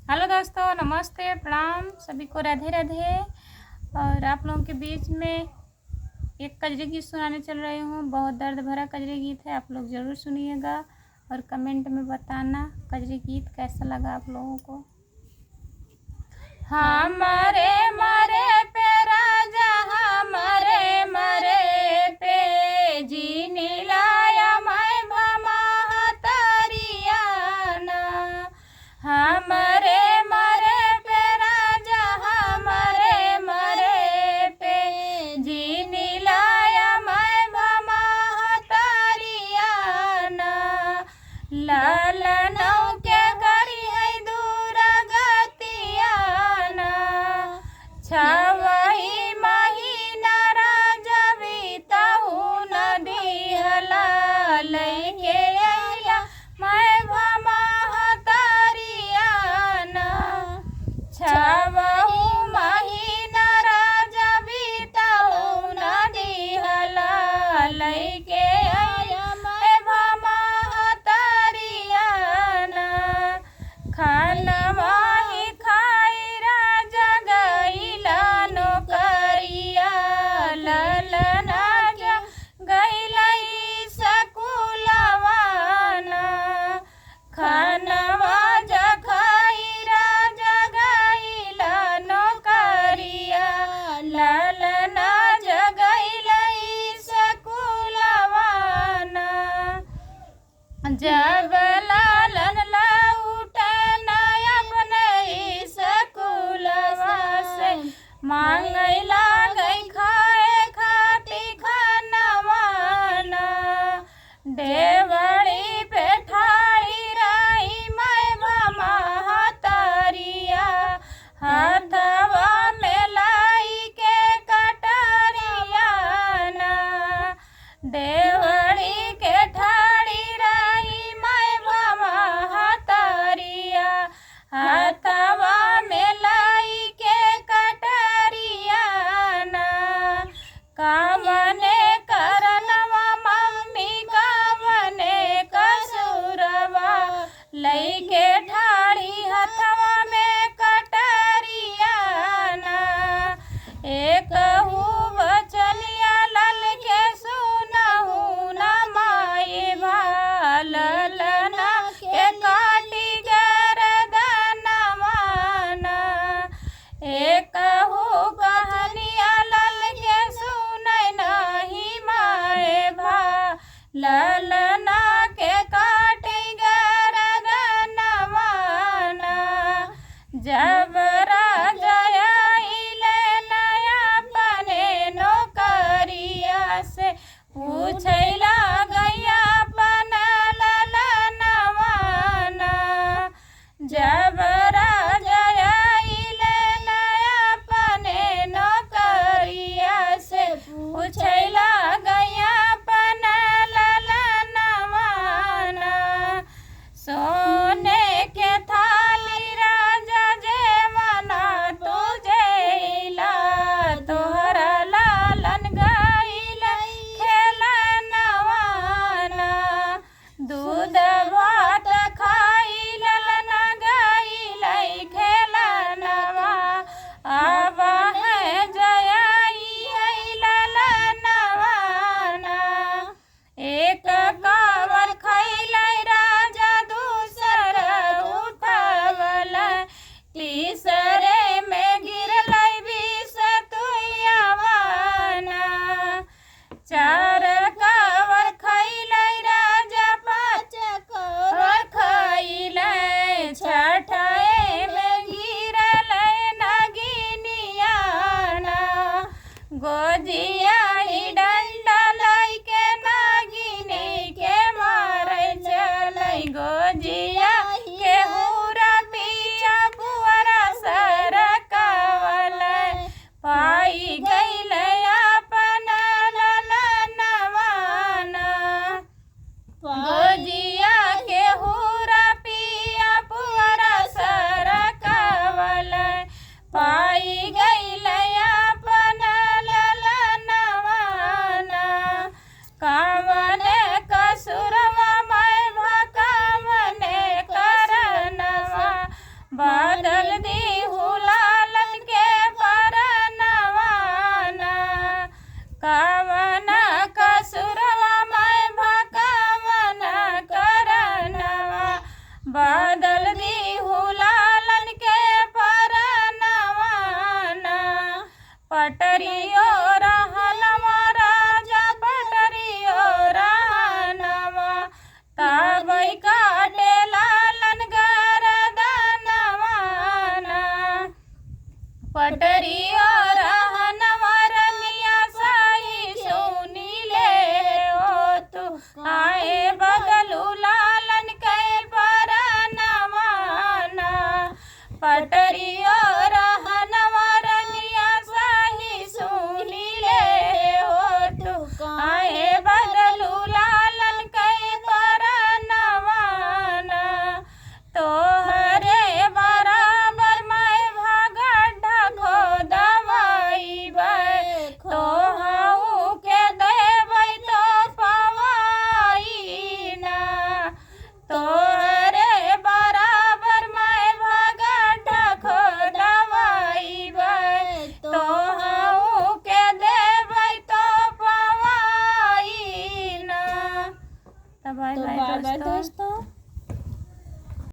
Hello दोस्तों, नमस्ते, प्रणाम सभी को, राधे राधे। और आप लोगों के बीच में एक कजरी गीत सुनाने चल रही हूँ। बहुत दर्द भरा कजरी गीत है, आप लोग ज़रूर सुनिएगा और कमेंट में बताना कजरी गीत कैसा लगा आप लोगों को। हमारे मरे पे राजा, हमारे मरे पे जी नीलाया मैं भमा तरियाना। हमारे मरे पे राजा, हमारे मरे पे जी नीलाया मैं भमा तरियाना। लालनों के गरी है दूर गतियाना। छवही महीना राजा बीतहु नदी हला लैके आया मैं भमा तरियाना। छवहु महीना राजा बीतहु नदी हला लैके आया मैं भमा तरियाना। खानवा ही खाई राजा गईला नौकरिया, ललना गईला सकुलवाना। खानवा खाई राजा गईला नौकरिया, ललना गईला सकुलवाना। जब लालन लौटन अपने सकुलवा से मांगै लागै खाए खाती खानवाना। डेवड़ी पे ठाड़ी रही मैं भमा तरिया, हाथवा में लाई के कटरियाना। डेवड़ी के ठाड़ी रही मैं भमा तरिया, हाथवा में लाई के कटरियाना। कामने करनवा मम्मी कामने कसूरवा, लैके ठाड़ी हथवा में कटरियाना। एक बचनिया लल के सुनहु न माई ललना के काटी गरदनवाना। एक कहानिया लल के सुनै नहीं माए ललना के काटी गरदनवाना। जब राजा आइले नया अपने नौकरिया से पूछैला गैया अपन ललनवाना। जब राजा आइले नया अपने नौकरिया से पूछैला गैया अपन ललनवाना। सोने के थाली राजा जेवना तुझेला, तोहरा लालन गईला खेलनवाना। दूध भात खाई ललना गईला खेलनवा, अब है जयाई है ललनवाना। एक कावर खैलै राजा, दूसर उठवल, तीसरे में गिरलै विष तुयवाना। चार कावर खैलै राजा, पाँच कावर खैलै, छठे में गिरलै नगिनियाना। गोजिया ही डंडा लैके नागिनी के मारै चलै, गोजिया के हुरा पिया पुअरा सरकावल, पाई गईलै अपन ललनवाना। गोजिया के हुरा पिया पुअरा सरकावल, पाई गईलै अपन ललनवाना। बदल दीहू लालन के परनवाना कवन कसुरवा मैं भगवन करनवा बदल दीहू लालन के परनवाना पटरियो रहनवा राजा पटरियो रहनवा तब काटे लालन गरदनवाना पटरियो रहनवा रमिया सही सुनी ले ओ तू आए बदलू लालन के परनवाना पटरियो